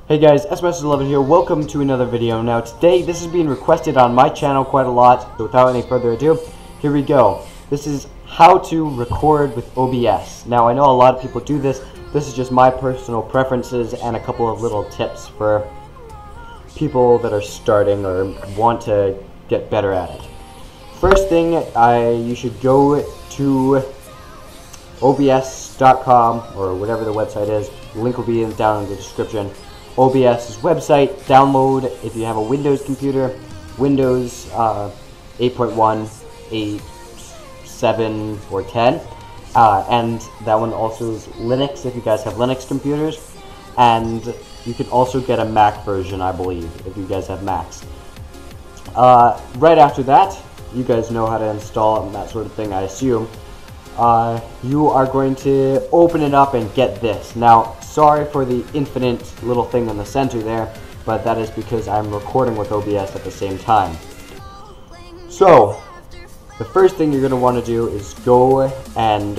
Hey guys, SMS11 here, welcome to another video. Now today, this is being requested on my channel quite a lot, so without any further ado, here we go. This is how to record with OBS. Now I know a lot of people do this. This is just my personal preferences and a couple of little tips for people that are starting or want to get better at it. First thing, you should go to obs.com or whatever the website is. The link will be down in the description. OBS's website, download if you have a Windows computer, Windows 8.1, 8, 7, or 10, and that one also is Linux if you guys have Linux computers, and you can also get a Mac version, I believe, if you guys have Macs. Right after that, you guys know how to install it and that sort of thing, I assume. You are going to open it up and get this. Now, sorry for the infinite little thing in the center there, but that is because I'm recording with OBS at the same time. So, the first thing you're going to want to do is go and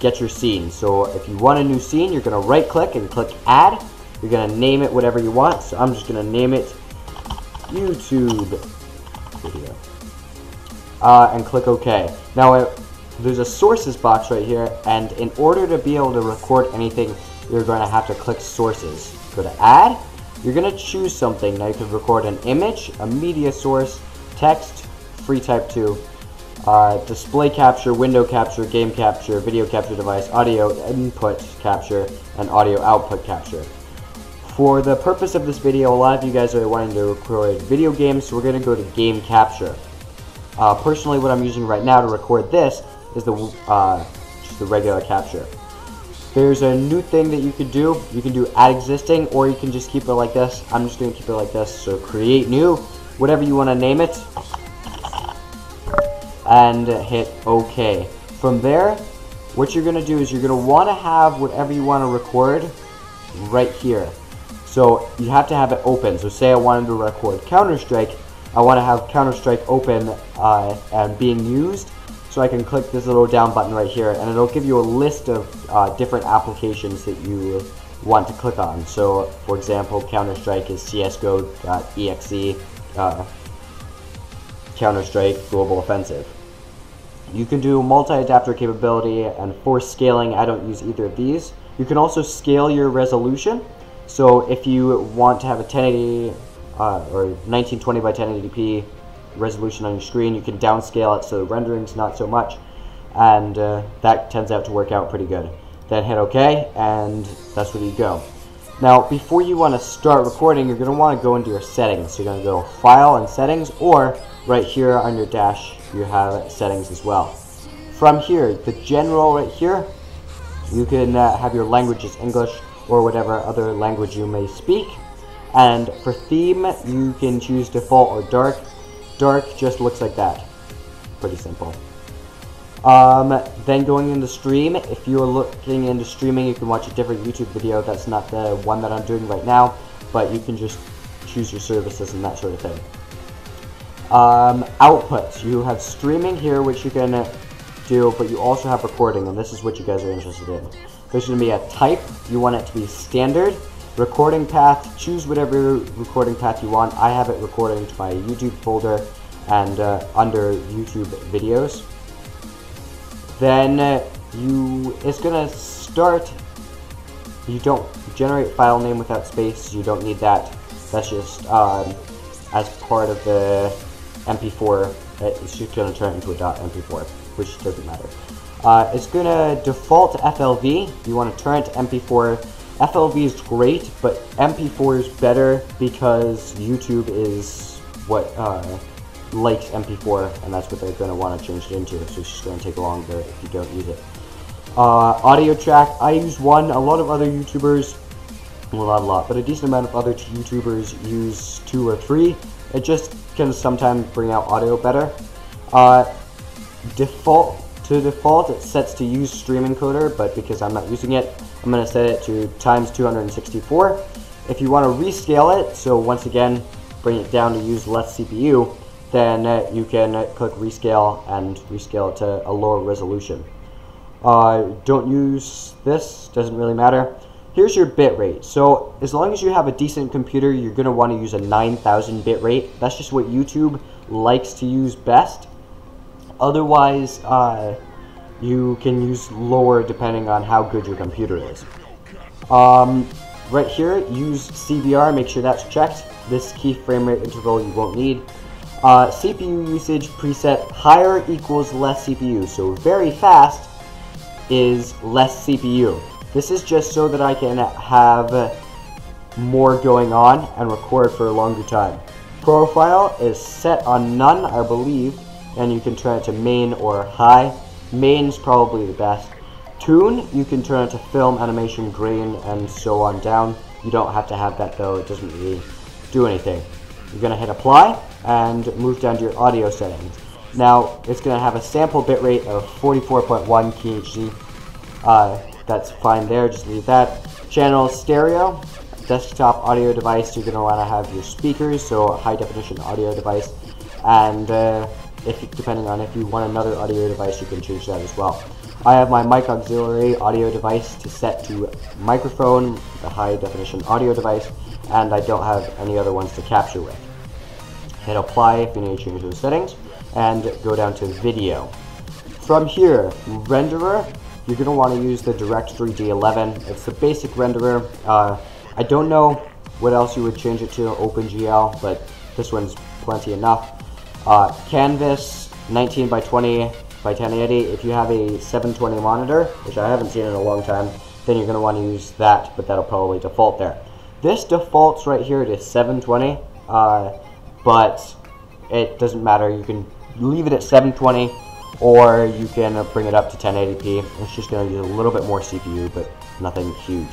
get your scene. So, if you want a new scene, you're going to right click and click Add. You're going to name it whatever you want. So, I'm just going to name it YouTube video. And click OK. Now, there's a sources box right here, and in order to be able to record anything, you're going to have to click sources. Go to add, you're going to choose something. Now you can record an image, a media source, text, free type 2, display capture, window capture, game capture, video capture device, audio input capture, and audio output capture. For the purpose of this video, a lot of you guys are wanting to record video games, so we're going to go to game capture. Personally, what I'm using right now to record this is just the regular capture. There's a new thing that you could do. You can do add existing, or you can just keep it like this. I'm just going to keep it like this. So create new, whatever you want to name it, and hit OK. From there, what you're going to do is you're going to want to have whatever you want to record right here. So you have to have it open. So say I wanted to record Counter-Strike. I want to have Counter-Strike open and being used. So I can click this little down button right here, and it'll give you a list of different applications that you want to click on. So, for example, Counter-Strike is csgo.exe, Counter-Strike Global Offensive. You can do multi-adapter capability and force scaling. I don't use either of these. You can also scale your resolution. So if you want to have a 1080 or 1920 by 1080p resolution on your screen, you can downscale it so the rendering's not so much, and that tends out to work out pretty good. Then hit OK, and that's where you go. Now, before you want to start recording, you're going to want to go into your settings. So you're going to go File and Settings, or right here on your dash, you have Settings as well. From here, the General right here, you can have your language as English or whatever other language you may speak. And for theme, you can choose Default or Dark. Dark just looks like that. Pretty simple. Then going into stream, if you're looking into streaming, you can watch a different YouTube video. That's not the one that I'm doing right now, but you can just choose your services and that sort of thing. Outputs. You have streaming here, which you can do, but you also have recording, and this is what you guys are interested in. There's going to be a type. You want it to be standard. Recording path, choose whatever recording path you want. I have it recording to my YouTube folder and under YouTube videos. Then it's gonna start. You don't generate file name without space. You don't need that. That's just as part of the MP4. It's just gonna turn into a .mp4, which doesn't matter. It's gonna default to FLV. You want to turn it to MP4. FLV is great, but MP4 is better because YouTube is what likes MP4, and that's what they're going to want to change it into, so it's just going to take longer if you don't use it. Audio track, I use one. A lot of other YouTubers, well, not a lot, but a decent amount of other YouTubers use 2 or 3. It just can sometimes bring out audio better. To default, it sets to use stream encoder, but because I'm not using it, I'm going to set it to times 264. If you want to rescale it, so once again, bring it down to use less CPU, then you can click rescale and rescale it to a lower resolution. Don't use this, doesn't really matter. here's your bit rate. So as long as you have a decent computer, you're going to want to use a 9000 bit rate. That's just what YouTube likes to use best. Otherwise, you can use lower depending on how good your computer is. Right here, use CBR, make sure that's checked. This key frame rate interval you won't need. CPU usage preset, higher equals less CPU. So very fast is less CPU. This is just so that I can have more going on and record for a longer time. Profile is set on none, I believe, and you can turn it to main or high. Main's probably the best. Tune, you can turn it to film, animation, grain, and so on down. You don't have to have that though, it doesn't really do anything. You're going to hit apply and move down to your audio settings. Now, it's going to have a sample bitrate of 44.1 kHz. That's fine there, just leave that. Channel stereo, desktop audio device, you're going to want to have your speakers, so a high definition audio device. And depending on if you want another audio device, you can change that as well. I have my mic auxiliary audio device to set to microphone, the high definition audio device, and I don't have any other ones to capture with. Hit apply if you need to change those settings, and go down to video. From here, renderer, you're going to want to use the Directory D11. It's the basic renderer. I don't know what else you would change it to, OpenGL, but this one's plenty enough. Canvas 19 by 20 by 1080. If you have a 720 monitor, which I haven't seen in a long time, then you're going to want to use that, but that'll probably default there. This defaults right here to 720, but it doesn't matter. You can leave it at 720, or you can bring it up to 1080p. It's just going to use a little bit more CPU, but nothing huge.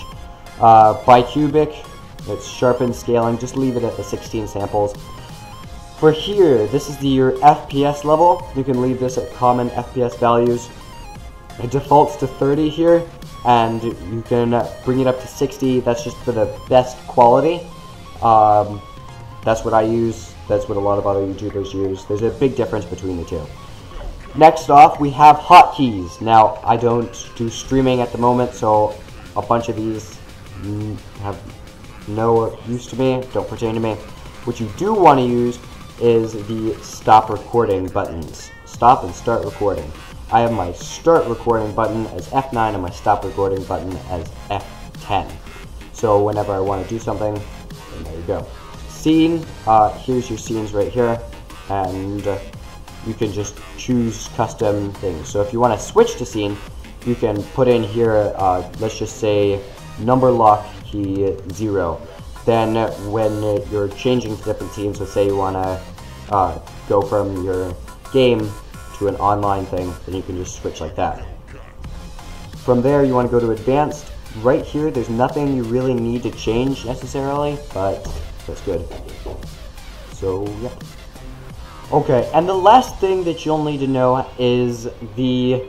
Bicubic, it's sharpened scaling. Just leave it at the 16 samples. For here, this is your FPS level. You can leave this at common FPS values. It defaults to 30 here, and you can bring it up to 60. That's just for the best quality. That's what I use. That's what a lot of other YouTubers use. There's a big difference between the two. Next off, we have hotkeys. Now, I don't do streaming at the moment, so a bunch of these have no use to me, don't pertain to me. What you do want to use is the stop recording buttons. Stop and start recording. I have my start recording button as F9 and my stop recording button as F10. So whenever I want to do something, then there you go. Scene, here's your scenes right here, and you can just choose custom things. So if you want to switch to scene, you can put in here, let's just say number lock key 0. Then when you're changing to different scenes, let's say you want to go from your game to an online thing, then you can just switch like that. From there, you want to go to advanced. Right here, there's nothing you really need to change necessarily, but that's good. So, yeah. Okay, and the last thing that you'll need to know is the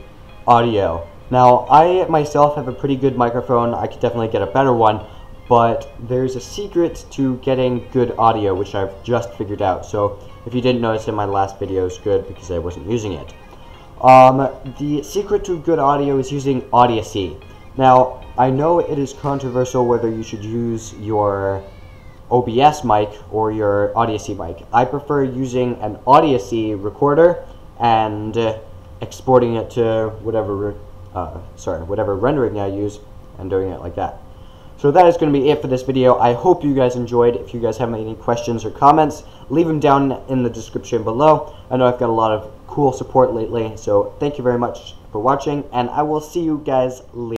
audio. Now, I myself have a pretty good microphone. I could definitely get a better one, but there's a secret to getting good audio, which I've just figured out. So if you didn't notice in my last video, it's good because I wasn't using it. The secret to good audio is using Audiacy. Now, I know it is controversial whether you should use your OBS mic or your Audiacy mic. I prefer using an Audiacy recorder and exporting it to whatever rendering I use and doing it like that. So that is going to be it for this video. I hope you guys enjoyed. If you guys have any questions or comments, leave them down in the description below. I know I've got a lot of cool support lately, so thank you very much for watching, and I will see you guys later.